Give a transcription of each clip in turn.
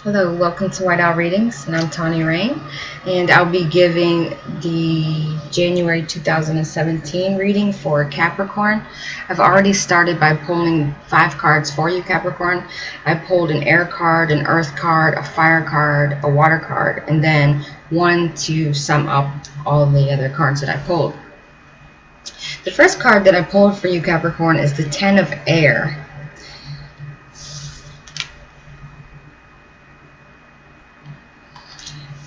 Hello, welcome to White Owl Readings, and I'm Tawny Rain, and I'll be giving the January 2017 reading for Capricorn. I've already started by pulling 5 cards for you, Capricorn. I pulled an air card, an earth card, a fire card, a water card, and then one to sum up all the other cards that I pulled. The first card that I pulled for you, Capricorn, is the 10 of Air.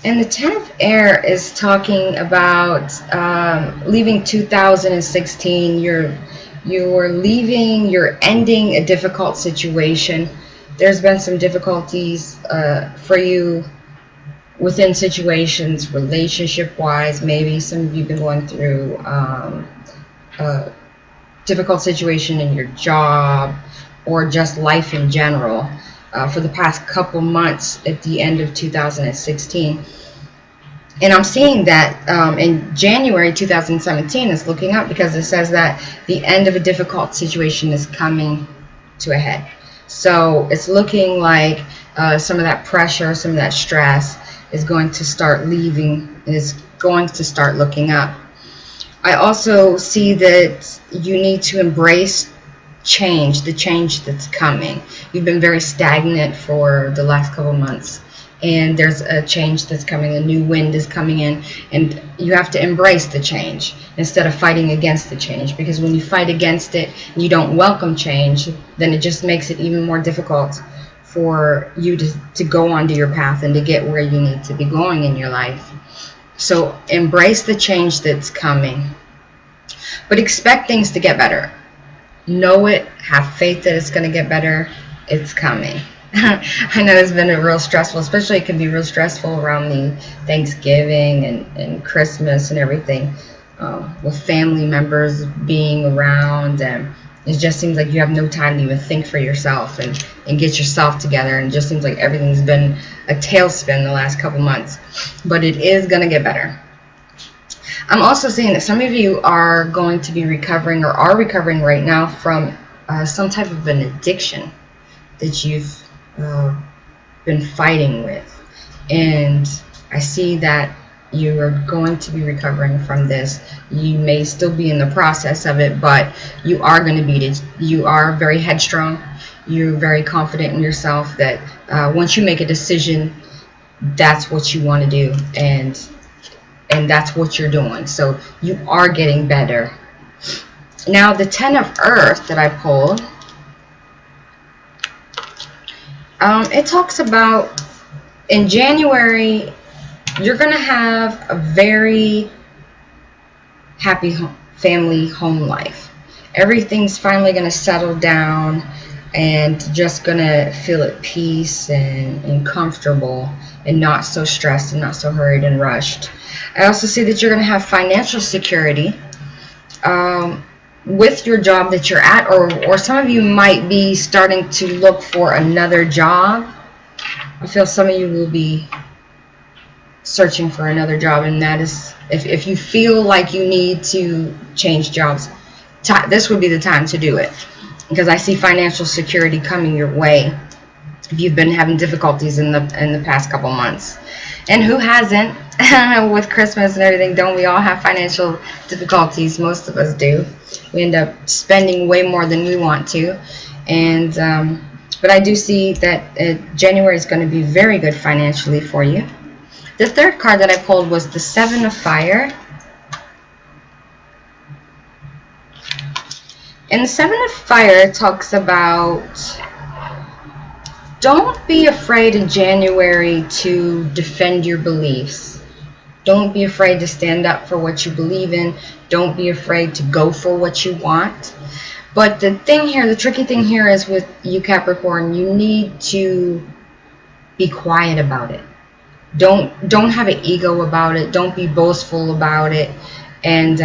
And the 10 of Air is talking about leaving 2016. You're leaving, you're ending a difficult situation. There's been some difficulties for you within situations, relationship-wise. Maybe some of you have been going through a difficult situation in your job or just life in general. For the past couple months at the end of 2016. And I'm seeing that in January 2017 is looking up, because it says that the end of a difficult situation is coming to a head. So it's looking like some of that pressure, some of that stress is going to start leaving, and is going to start looking up. I also see that you need to embrace change, the change that's coming. You've been very stagnant for the last couple months, and there's a change that's coming. A new wind is coming in, and you have to embrace the change instead of fighting against the change, because when you fight against it and you don't welcome change, then it just makes it even more difficult for you to go onto your path and to get where you need to be going in your life. So embrace the change that's coming, but expect things to get better. Know it, have faith that it's going to get better. It's coming. I know it's been a real stressful, especially it can be real stressful around the Thanksgiving and Christmas and everything, with family members being around, and it just seems like you have no time to even think for yourself and get yourself together, and it just seems like everything's been a tailspin the last couple months, but it is going to get better. I'm also seeing that some of you are going to be recovering, or are recovering right now, from some type of an addiction that you've been fighting with. And I see that you are going to be recovering from this. You may still be in the process of it, but you are going to beat it. You are very headstrong. You're very confident in yourself that once you make a decision, that's what you want to do. And that's what you're doing. So you are getting better. Now the 10 of Earth that I pulled, it talks about in January you're going to have a very happy family home life. Everything's finally going to settle down and just going to feel at peace and comfortable, and not so stressed and not so hurried and rushed. I also see that you're going to have financial security with your job that you're at, or some of you might be starting to look for another job. I feel some of you will be searching for another job, and that is, if you feel like you need to change jobs, this would be the time to do it, because I see financial security coming your way if you've been having difficulties in the past couple months. And who hasn't? With Christmas and everything, don't we all have financial difficulties? Most of us do. We end up spending way more than we want to. And but I do see that January is going to be very good financially for you. The third card that I pulled was the 7 of Fire. And the 7 of Fire talks about, don't be afraid in January to defend your beliefs. Don't be afraid to stand up for what you believe in. Don't be afraid to go for what you want. But the thing here, the tricky thing here is with you, Capricorn, you need to be quiet about it. Don't have an ego about it. Don't be boastful about it. And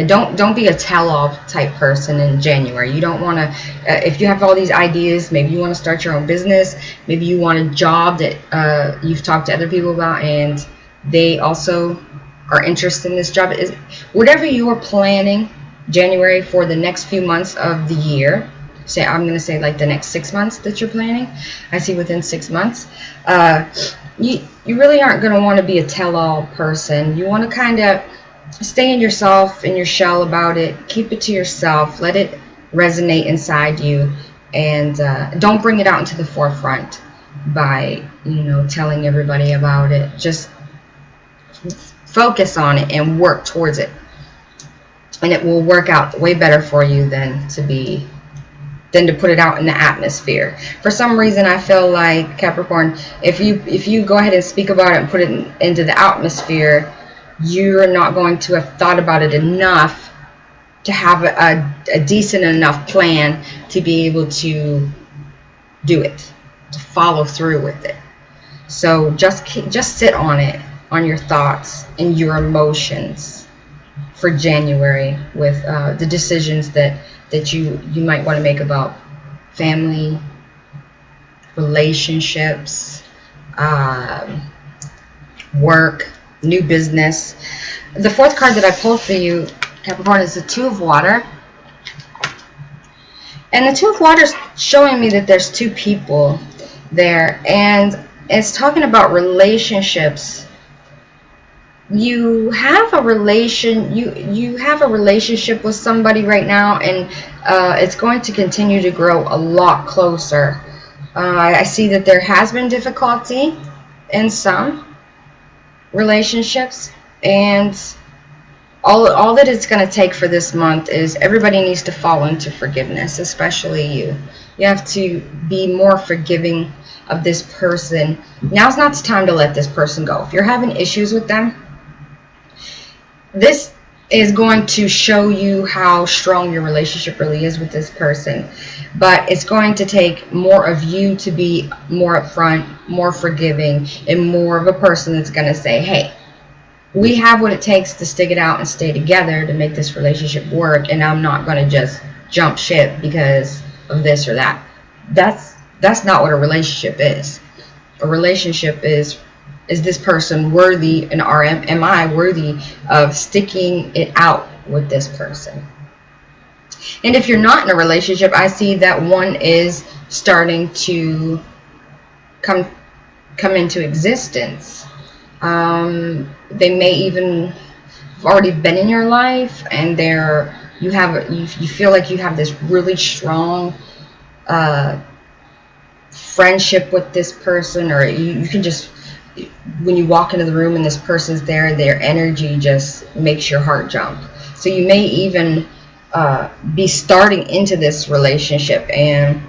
don't be a tell-all type person in January. You don't want to, if you have all these ideas, maybe you want to start your own business, maybe you want a job that you've talked to other people about and they also are interested in this job. Whatever you are planning January for the next few months of the year, say, I'm going to say like the next 6 months that you're planning. I see within 6 months. You really aren't going to want to be a tell-all person. You want to kind of stay in yourself, in your shell about it. Keep it to yourself. Let it resonate inside you, and don't bring it out into the forefront by, you know, telling everybody about it. Just focus on it and work towards it, and it will work out way better for you than to put it out in the atmosphere. For some reason, I feel like, Capricorn, if you go ahead and speak about it and put it into the atmosphere, you're not going to have thought about it enough to have a decent enough plan to be able to do it, to follow through with it. So just sit on it, on your thoughts and your emotions for January with the decisions that you might want to make about family, relationships, work, new business. The fourth card that I pulled for you, Capricorn, is the Two of Water. And the Two of Water is showing me that there's two people there, and it's talking about relationships. You have a relationship with somebody right now, and it's going to continue to grow a lot closer. I see that there has been difficulty in some relationships, and all that it's going to take for this month is everybody needs to fall into forgiveness, especially you. You have to be more forgiving of this person. Now's not the time to let this person go. If you're having issues with them, this is going to show you how strong your relationship really is with this person. But it's going to take more of you to be more upfront, more forgiving, and more of a person that's going to say, hey, we have what it takes to stick it out and stay together to make this relationship work, and I'm not going to just jump ship because of this or that. That's not what a relationship is. A relationship is this person worthy, and am I worthy of sticking it out with this person? And if you're not in a relationship, I see that one is starting to come into existence. They may even have already been in your life, and you feel like you have this really strong friendship with this person, or you can just, when you walk into the room and this person's there, their energy just makes your heart jump. So you may even be starting into this relationship, and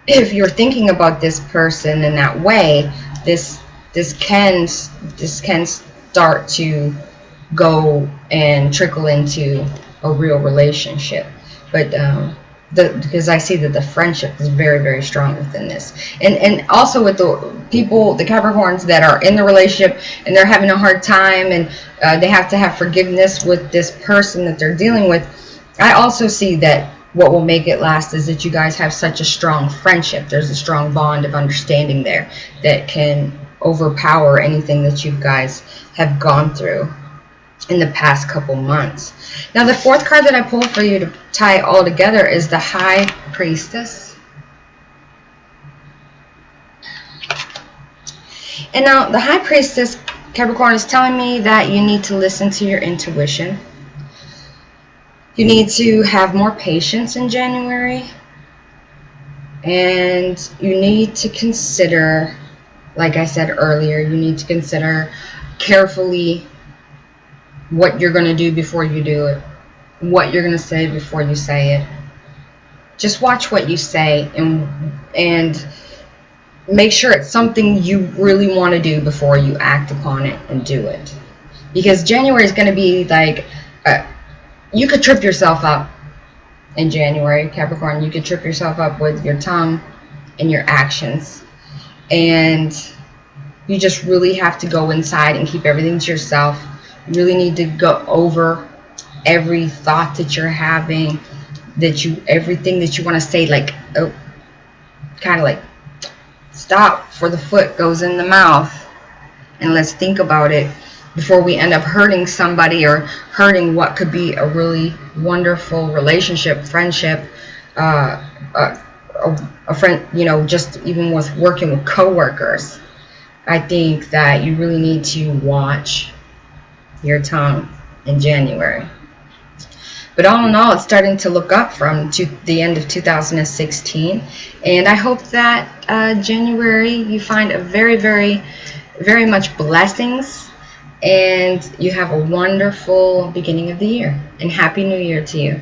if you're thinking about this person in that way, this can start to go and trickle into a real relationship. But because I see that the friendship is very, very strong within this, and also with the people, the Capricorns that are in the relationship and they're having a hard time, and they have to have forgiveness with this person that they're dealing with. I also see that what will make it last is that you guys have such a strong friendship. There's a strong bond of understanding there that can overpower anything that you guys have gone through in the past couple months. Now, the fourth card that I pulled for you to tie it all together is the High Priestess. And now the High Priestess, Capricorn, is telling me that you need to listen to your intuition. You need to have more patience in January, and you need to consider, like I said earlier, you need to consider carefully what you're going to do before you do it, what you're going to say before you say it. Just watch what you say, and make sure it's something you really want to do before you act upon it and do it. Because January is going to be like, you could trip yourself up in January, Capricorn. You could trip yourself up with your tongue and your actions. And you just really have to go inside and keep everything to yourself. You really need to go over every thought that you're having, everything that you want to say, like, oh, kind of like, stop before the foot goes in the mouth, and let's think about it. before we end up hurting somebody or hurting what could be a really wonderful relationship, friendship, a friend, you know, just even with working with coworkers. I think that you really need to watch your tongue in January. But all in all, it's starting to look up from the end of 2016. And I hope that January you find a very, very, very much blessings. And you have a wonderful beginning of the year. And Happy New Year to you.